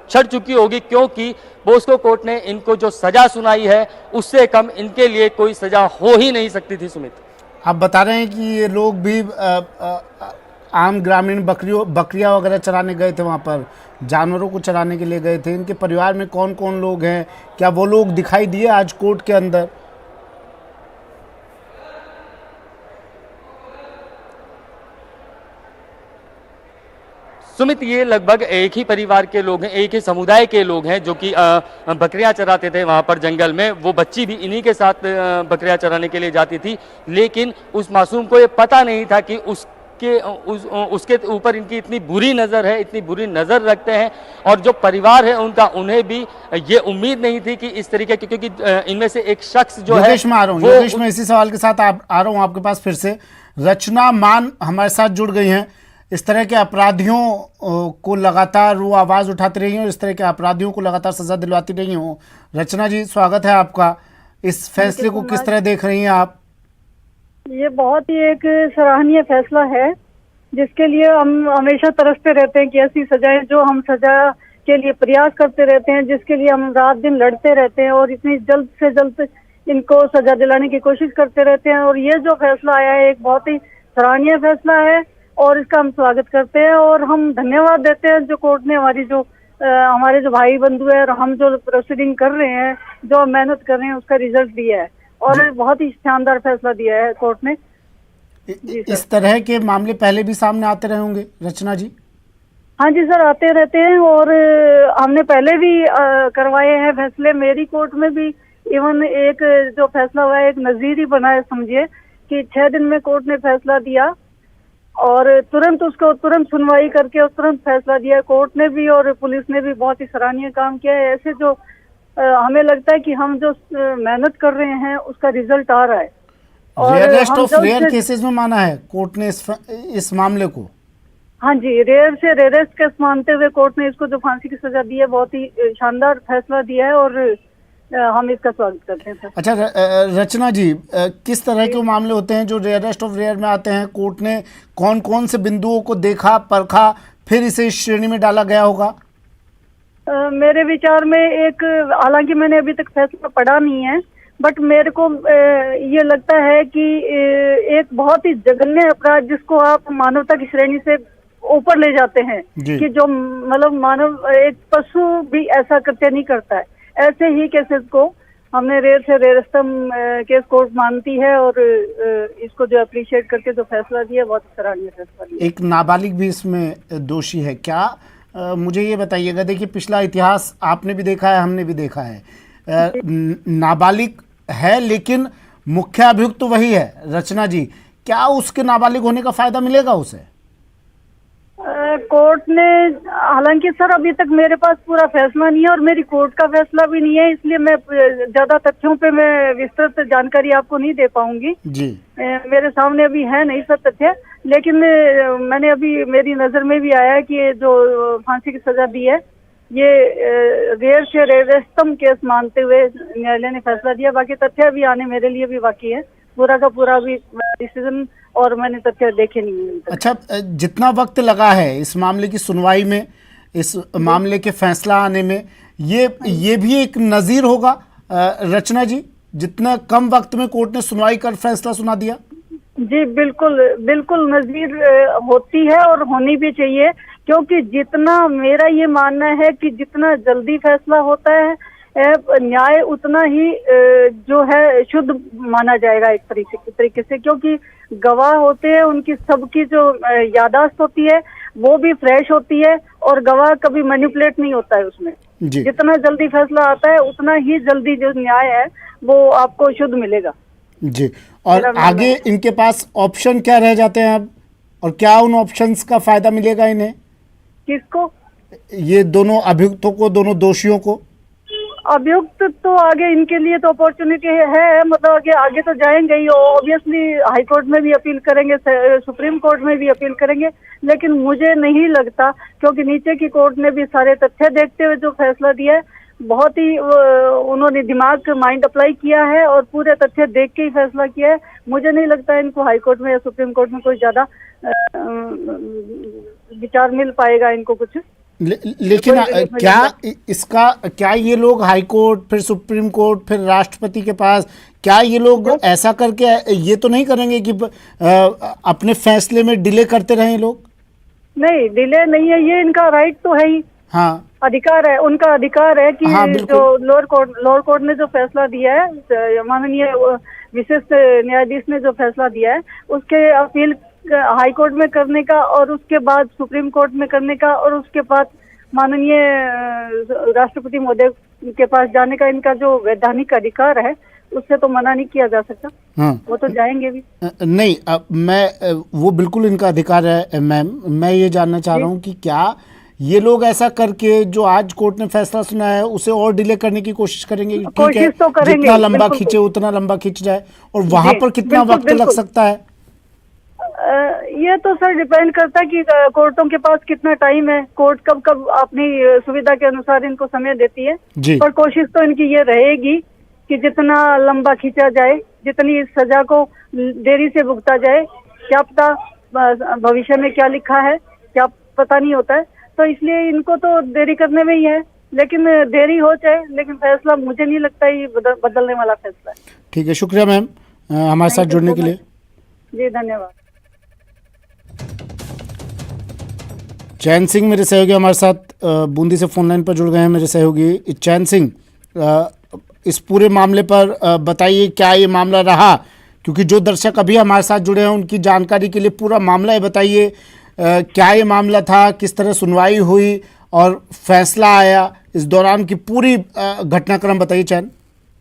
छट चुकी होगी क्योंकि पोस्को कोर्ट ने इनको जो सजा सुनाई है उससे कम इनके लिए कोई सजा हो ही नहीं सकती थी। सुमित, आप बता रहे हैं कि ये लोग भी आम ग्रामीण बकरियां वगैरह चराने गए थे, वहाँ पर जानवरों को चराने के लिए गए थे। इनके परिवार में कौन कौन लोग हैं, क्या वो लोग दिखाई दिए आज कोर्ट के अंदर? सुमित, ये लगभग एक ही परिवार के लोग हैं, एक ही समुदाय के लोग हैं जो कि बकरियां चराते थे वहां पर जंगल में। वो बच्ची भी इन्हीं के साथ बकरियां चराने के लिए जाती थी, लेकिन उस मासूम को ये पता नहीं था कि उसके ऊपर इनकी इतनी बुरी नज़र है, इतनी बुरी नज़र रखते हैं। और जो परिवार है उनका, उन्हें भी ये उम्मीद नहीं थी कि इस तरीके की, क्योंकि इनमें से एक शख्स जो है योगेश, मैं आ रहा हूँ योगेश, मैं इसी सवाल के साथ आ रहा हूँ आपके पास फिर से। रचना मान हमारे साथ जुड़ गई हैं। इस तरह के अपराधियों को लगातार वो आवाज़ उठाती रही हैं और इस तरह के अपराधियों को लगातार सजा दिलवाती रही हूँ। रचना जी, स्वागत है आपका। इस फैसले को किस तरह देख रही हैं आप? ये बहुत ही एक सराहनीय फैसला है, जिसके लिए हम हमेशा तरसते रहते हैं कि ऐसी सजाएं, जो हम सजा के लिए प्रयास करते रहते हैं, जिसके लिए हम रात दिन लड़ते रहते हैं और इतनी जल्द से जल्द इनको सजा दिलाने की कोशिश करते रहते हैं। और ये जो फैसला आया है एक बहुत ही सराहनीय फैसला है और इसका हम स्वागत करते हैं और हम धन्यवाद देते हैं जो कोर्ट ने हमारे जो भाई बंधु है और हम जो प्रोसीडिंग कर रहे हैं, जो मेहनत कर रहे हैं, उसका रिजल्ट दिया है और बहुत ही शानदार फैसला दिया है कोर्ट ने। इस तरह के मामले पहले भी सामने आते रहे होंगे रचना जी? हाँ जी सर, आते रहते हैं और हमने पहले भी करवाए हैं फैसले। मेरी कोर्ट में भी इवन एक जो फैसला हुआ है एक नजीर ही बना है, समझिए कि 6 दिन में कोर्ट ने फैसला दिया और तुरंत सुनवाई करके और तुरंत फैसला दिया। कोर्ट ने भी और पुलिस ने भी बहुत ही सराहनीय काम किया है। ऐसे जो हमें लगता है कि हम जो मेहनत कर रहे हैं उसका रिजल्ट आ रहा है। रेयरेस्ट ऑफ रेयर केसेस में माना है कोर्ट ने इस मामले को। हाँ जी, रेयर से रेयरेस्ट केस मानते हुए कोर्ट ने इसको जो फांसी की सजा दी है, बहुत ही शानदार फैसला दिया है और हम इसका स्वागत करते हैं सर। अच्छा रचना जी, किस तरह के मामले होते हैं जो रेयरेस्ट ऑफ रेयर में आते हैं? कोर्ट ने कौन कौन से बिंदुओं को देखा, परखा, फिर इसे इस श्रेणी में डाला गया होगा? मेरे विचार में हालांकि मैंने अभी तक फैसला पढ़ा नहीं है, बट मेरे को ये लगता है कि एक बहुत ही जघन्य अपराध जिसको आप मानवता की श्रेणी से ऊपर ले जाते हैं कि जो मतलब मानव एक पशु भी ऐसा कृत्य नहीं करता है, ऐसे ही केसेस को हमने रेयर से रेयरतम केस कोर्ट मानती है और इसको जो अप्रिशिएट करके जो फैसला दिया, बहुत सराहनीय फैसला दिया। एक नाबालिग भी इसमें दोषी है क्या? मुझे ये बताइएगा, देखिए पिछला इतिहास आपने भी देखा है, हमने भी देखा है। नाबालिग है लेकिन मुख्य अभियुक्त तो वही है रचना जी, क्या उसके नाबालिग होने का फायदा मिलेगा उसे? कोर्ट ने, हालांकि सर अभी तक मेरे पास पूरा फैसला नहीं है और मेरी कोर्ट का फैसला भी नहीं है, इसलिए मैं ज्यादा तथ्यों पे मैं विस्तृत जानकारी आपको नहीं दे पाऊंगी जी। मेरे सामने अभी है नहीं सब तथ्य, लेकिन मैंने अभी मेरी नजर में भी आया है कि जो फांसी की सजा दी है ये रेयर से रेयरेस्टम केस मानते हुए न्यायालय ने फैसला दिया। बाकी तथ्य भी आने मेरे लिए भी बाकी है, पूरा का पूरा भी डिसीजन और मैंने तथ्य देखे नहीं है। अच्छा, जितना वक्त लगा है इस मामले की सुनवाई में, इस मामले के फैसला आने में, ये भी एक नजीर होगा रचना जी, जितना कम वक्त में कोर्ट ने सुनवाई कर फैसला सुना दिया? जी बिल्कुल नजीर होती है और होनी भी चाहिए, क्योंकि जितना मेरा ये मानना है कि जितना जल्दी फैसला होता है न्याय उतना ही जो है शुद्ध माना जाएगा एक तरीके से, क्योंकि गवाह होते हैं, उनकी सबकी जो यादाश्त होती है वो भी फ्रेश होती है और गवाह कभी मैनिपुलेट नहीं होता है उसमें। जितना जल्दी फैसला आता है उतना ही जल्दी जो न्याय है वो आपको शुद्ध मिलेगा जी। और आगे इनके पास ऑप्शन क्या रह जाते हैं अब, और क्या उन ऑप्शंस का फायदा मिलेगा इन्हें? किसको? ये दोनों अभियुक्तों को, दोनों दोषियों को। अभियुक्त तो आगे इनके लिए तो अपॉर्चुनिटी है, मतलब आगे तो जाएंगे ही, ऑब्वियसली हाई कोर्ट में भी अपील करेंगे, सुप्रीम कोर्ट में भी अपील करेंगे, लेकिन मुझे नहीं लगता, क्योंकि नीचे की कोर्ट ने भी सारे तथ्य देखते हुए जो फैसला दिया है, बहुत ही उन्होंने दिमाग माइंड अप्लाई किया है और पूरे तथ्य देख के ही फैसला किया है। मुझे नहीं लगता इनको हाई कोर्ट में या सुप्रीम कोर्ट में कोई ज्यादा विचार मिल पाएगा इनको कुछ। लेकिन क्या ये लोग हाई कोर्ट, फिर सुप्रीम कोर्ट, फिर राष्ट्रपति के पास, क्या ये लोग ऐसा करके ये तो नहीं करेंगे कि अपने फैसले में डिले करते रहें लोग? नहीं, डिले नहीं है, ये इनका राइट तो है ही। हाँ, अधिकार है, उनका अधिकार है कि जो लोअर कोर्ट ने जो फैसला दिया है, माननीय विशेष न्यायाधीश ने जो फैसला दिया है उसके अपील हाई कोर्ट में करने का और उसके बाद सुप्रीम कोर्ट में करने का और उसके बाद माननीय राष्ट्रपति महोदय के पास जाने का इनका जो वैधानिक अधिकार है उससे तो मना नहीं किया जा सकता। हाँ। वो तो जाएंगे भी। नहीं, मैं वो बिल्कुल इनका अधिकार है मैम। मैं ये जानना चाह रहा हूँ कि क्या ये लोग ऐसा करके जो आज कोर्ट ने फैसला सुना है उसे और डिले करने की कोशिश करेंगे? ठीक है, कोशिश तो करेंगे, जितना लंबा बिल्कुल। खींचे उतना लंबा खींच जाए, और वहां पर कितना बिल्कुल, वक्त लग बिल्कुल। सकता है? ये तो सर डिपेंड करता है कि कोर्टों के पास कितना टाइम है, कोर्ट कब कब अपनी सुविधा के अनुसार इनको समय देती है। जी। पर कोशिश तो इनकी ये रहेगी कि जितना लंबा खींचा जाए, जितनी सजा को देरी से भुगता जाए, क्या पता भविष्य में क्या लिखा है, क्या पता नहीं होता है। तो इसलिए इनको तो देरी करने में ही है, लेकिन देरी हो जाए, लेकिन फैसला मुझे नहीं लगता ये बदलने वाला फैसला है। ठीक है, शुक्रिया मैम हमारे साथ जुड़ने के लिए। जी धन्यवाद। चैन सिंह मेरे सहयोगी हमारे साथ बूंदी से फोन लाइन पर जुड़ गए हैं। मेरे सहयोगी चैन सिंह, इस पूरे मामले पर बताइए क्या ये मामला रहा, क्योंकि जो दर्शक अभी हमारे साथ जुड़े हैं उनकी जानकारी के लिए पूरा मामला बताइए। क्या ये मामला था, किस तरह सुनवाई हुई और फैसला आया, इस दौरान की पूरी घटनाक्रम बताइए चैन।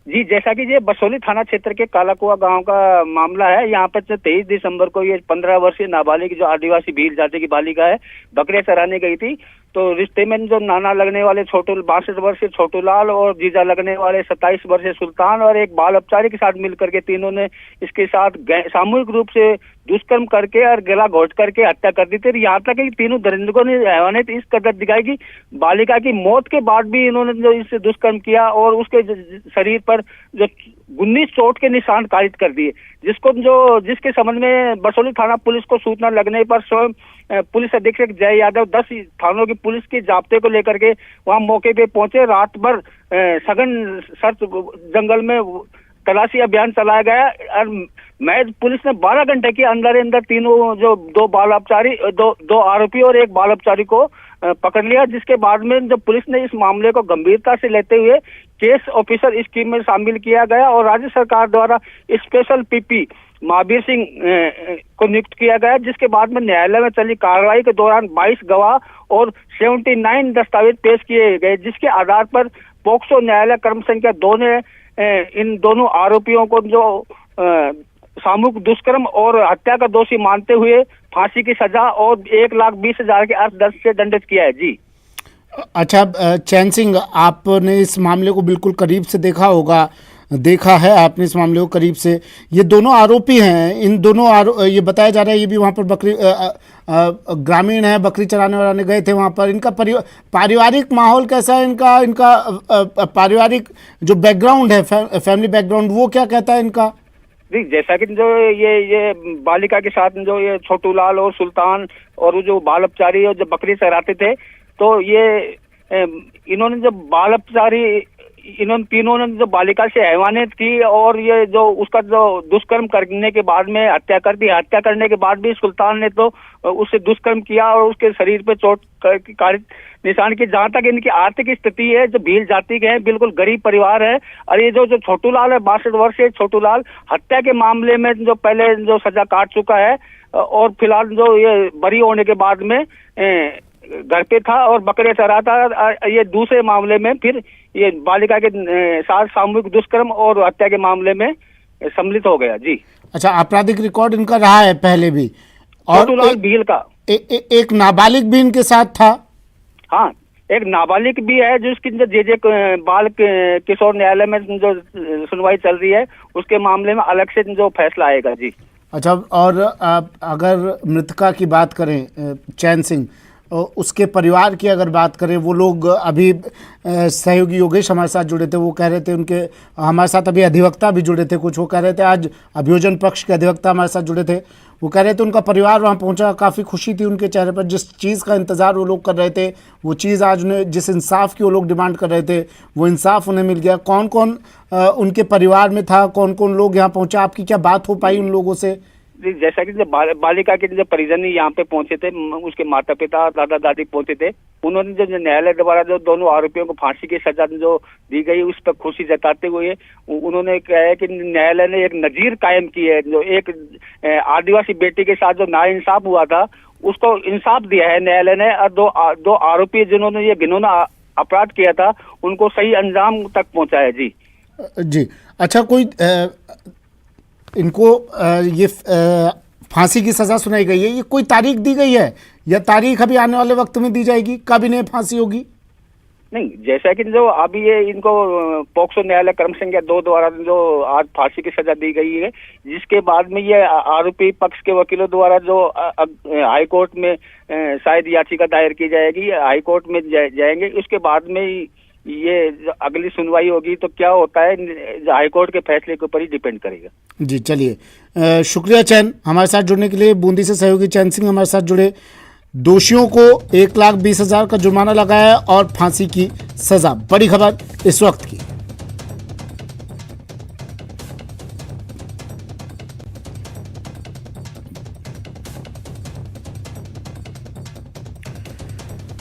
जी, जैसा कि ये बसोली थाना क्षेत्र के कालाकुआ गांव का मामला है। यहाँ पर 23 दिसंबर को ये 15 वर्षीय नाबालिग जो आदिवासी भील जाति की बालिका है, बकरियां चराने गई थी। तो रिश्ते में जो नाना लगने वाले 62 वर्षीय छोटूलाल और जीजा लगने वाले 27 वर्षीय सुल्तान और एक बाल अपचारी के साथ मिलकर के तीनों ने इसके साथ सामूहिक रूप से दुष्कर्म करके और गला घोट करके हत्या कर दी थी। यहाँ तक कि तीनों दरिंदों ने हैवानियत इस कदर दिखाई कि बालिका की मौत के बाद भी इन्होंने जो इससे दुष्कर्म किया और उसके शरीर पर जो 19 चोट के निशान कारित कर दिए, जिसके संबंध में बसोली थाना पुलिस को सूचना लगने पर स्वयं पुलिस अधीक्षक जय यादव 10 थानों की पुलिस के जाब्ते को लेकर के वहां मौके पे पहुंचे। रात भर सघन सर्च जंगल में तलाशी अभियान चलाया गया और पुलिस ने 12 घंटे के अंदर तीनों जो दो आरोपी और एक बाल अपचारी को पकड़ लिया, जिसके बाद में जब पुलिस ने इस मामले को गंभीरता से लेते हुए केस ऑफिसर स्कीम में शामिल किया गया और राज्य सरकार द्वारा स्पेशल पीपी महावीर सिंह को नियुक्त किया गया, जिसके बाद में न्यायालय में चली कार्रवाई के दौरान 22 गवाह और 79 दस्तावेज पेश किए गए, जिसके आधार पर पोक्सो न्यायालय क्रम संख्या 2 ने इन दोनों आरोपियों को जो सामूहिक दुष्कर्म और हत्या का दोषी मानते हुए फांसी की सजा और 1,20,000 के अर्थदंड से दंडित किया है। जी अच्छा चैन सिंह, आपने इस मामले को बिल्कुल करीब से देखा है आपने इस मामले को करीब से। ये दोनों आरोपी हैं, इन दोनों ये बताया जा रहा है ये भी वहाँ पर बकरी ग्रामीण है, बकरी चराने वाले गए थे वहाँ पर। इनका पारिवारिक माहौल कैसा है, इनका पारिवारिक जो बैकग्राउंड है, फैमिली बैकग्राउंड, वो क्या कहता है इनका? जी, जैसा कि जो ये बालिका के साथ जो ये छोटूलाल और सुल्तान और जो बाल अपचारी और जो बकरी चराते थे, तो ये इन्होंने जब बाल अपचारी इन्होंने तीनों ने जो बालिका से हैवानियत की और ये जो उसका जो दुष्कर्म करने के बाद में हत्या कर दी। हत्या करने के बाद भी सुल्तान ने तो उससे दुष्कर्म किया और उसके शरीर पे चोट कारित निशान की। जहाँ तक इनकी आर्थिक स्थिति है, जो भील जाति के हैं, बिल्कुल गरीब परिवार है। और ये जो छोटूलाल है, 62 वर्षीय छोटूलाल, हत्या के मामले में जो पहले जो सजा काट चुका है और फिलहाल जो ये बरी होने के बाद में घर पे था और बकरे चराता। ये दूसरे मामले में फिर ये बालिका के साथ सामूहिक दुष्कर्म और हत्या के मामले में सम्मिलित हो गया। जी अच्छा, आपराधिक रिकॉर्ड इनका रहा है पहले भी, और भील का एक नाबालिग भी इनके साथ था। हाँ, एक नाबालिग भी है जिसकी जे बाल किशोर न्यायालय में जो सुनवाई चल रही है, उसके मामले में अलग से जो फैसला आएगा। जी अच्छा, और अगर मृतका की बात करें चैन सिंह, उसके परिवार की अगर बात करें, वो लोग अभी सहयोगी योगेश हमारे साथ जुड़े थे, वो कह रहे थे, उनके हमारे साथ अभी अधिवक्ता भी जुड़े थे कुछ, वो कह रहे थे, आज अभियोजन पक्ष के अधिवक्ता हमारे साथ जुड़े थे, वो कह रहे थे उनका परिवार वहाँ पहुँचा, काफ़ी खुशी थी उनके चेहरे पर। जिस चीज़ का इंतज़ार वो लोग कर रहे थे, वो चीज़ आज उन्हें, जिस इंसाफ की वो लोग डिमांड कर रहे थे, वो इंसाफ उन्हें मिल गया। कौन कौन उनके परिवार में था, कौन कौन लोग यहाँ पहुँचा, आपकी क्या बात हो पाई उन लोगों से? जैसा कि जब बालिका के जो परिजन यहाँ पे पहुंचे थे, उसके माता पिता दादा दादी पहुंचे थे, उन्होंने जो न्यायालय द्वारा जो दोनों आरोपियों को फांसी की सजा जो दी गई उस पर खुशी जताते हुए उन्होंने कहा है कि न्यायालय ने एक नजीर कायम की है। जो एक आदिवासी बेटी के साथ जो नाइंसाफ हुआ था उसको इंसाफ दिया है न्यायालय ने, और दो आरोपी जिन्होंने ये घिनौना अपराध किया था उनको सही अंजाम तक पहुंचाया। जी जी, अच्छा, कोई इनको ये फांसी की सजा सुनाई गई है, ये कोई तारीख दी गई है या तारीख अभी आने वाले वक्त में दी जाएगी, कब इन्हें फांसी होगी? नहीं, जैसा कि जो अभी ये इनको पॉक्सो न्यायालय क्रम संख्या 2 द्वारा जो आज फांसी की सजा दी गई है, जिसके बाद में ये आरोपी पक्ष के वकीलों द्वारा जो हाई कोर्ट में शायद याचिका दायर की जाएगी, हाई कोर्ट में जाएंगे, उसके बाद में ये अगली सुनवाई होगी। तो क्या होता है हाई कोर्ट के फैसले के ऊपर ही डिपेंड करेगा। जी, चलिए, शुक्रिया चैन हमारे साथ जुड़ने के लिए। बूंदी से सहयोगी चैन सिंह हमारे साथ जुड़े। दोषियों को 1,20,000 का जुर्माना लगाया और फांसी की सजा, बड़ी खबर इस वक्त की।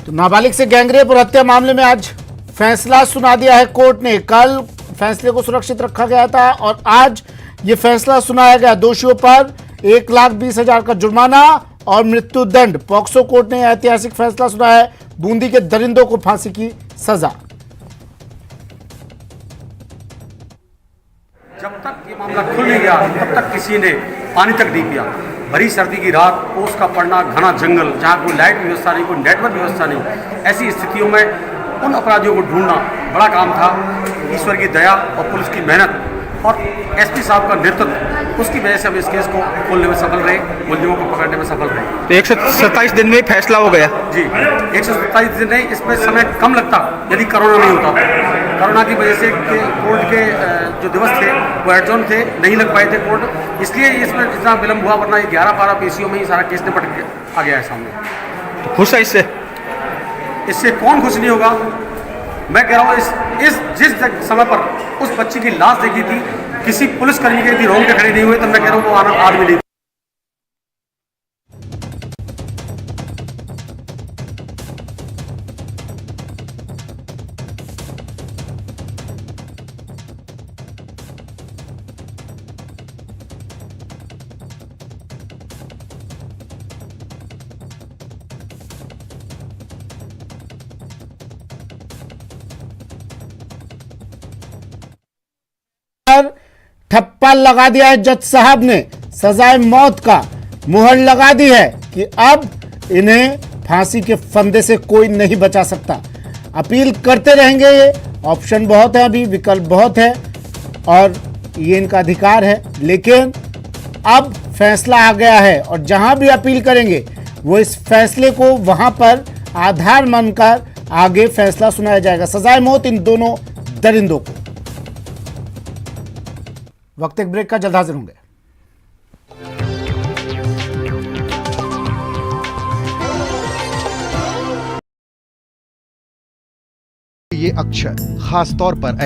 तो नाबालिग से गैंगरेप और हत्या मामले में आज फैसला सुना दिया है कोर्ट ने। कल फैसले को सुरक्षित रखा गया था और आज ये फैसला सुनाया गया। दोषियों पर 1,20,000 का जुर्माना और मृत्यु दंड। पॉक्सो कोर्ट ने ऐतिहासिक फैसला सुनाया है। बूंदी के दरिंदों को फांसी की सजा। जब तक ये मामला खुल नहीं गया तब तक किसी ने पानी तक नहीं पिया। भरी सर्दी की रात, ओस का पड़ना, घना जंगल, जहाँ कोई लाइट व्यवस्था नहीं, कोई नेटवर्क व्यवस्था नहीं, ऐसी स्थितियों में उन अपराधियों को ढूंढना बड़ा काम था। ईश्वर की दया और पुलिस की मेहनत और एसपी साहब का नेतृत्व, उसकी वजह से हम इस केस को खोलने में सफल रहे, मुलजिमों को पकड़ने में सफल रहे। तो 127 दिन में फैसला हो गया। जी, 127 दिन नहीं, इसमें समय कम लगता यदि कोरोना नहीं होता। कोरोना की वजह से कोर्ट के जो दिवस थे वो एडजॉर्न थे, नहीं लग पाए थे कोर्ट, इसलिए इसमें इतना विलम्ब हुआ, वरना ये 11-12 पेशियों में ही सारा केस निपट आ गया है सामने। तो खुश है इससे? इससे कौन खुश नहीं होगा। मैं कह रहा हूँ जिस समय पर उस बच्ची की लाश देखी थी, किसी पुलिसकर्मी के यदि रोंगटे खड़े नहीं हुए तो मैं कह रहा हूँ वो आदमी नहीं। ठप्पा लगा दिया है जज साहब ने। सजाए मौत का मुहर लगा दी है कि अब इन्हें फांसी के फंदे से कोई नहीं बचा सकता। अपील करते रहेंगे, ये ऑप्शन बहुत है, अभी विकल्प बहुत है और ये इनका अधिकार है, लेकिन अब फैसला आ गया है और जहां भी अपील करेंगे वो इस फैसले को वहां पर आधार मानकर आगे फैसला सुनाया जाएगा। सजाए मौत इन दोनों दरिंदों को। वक्त एक ब्रेक का, जल्द हाजिर होंगे। ये अक्षर खास तौर पर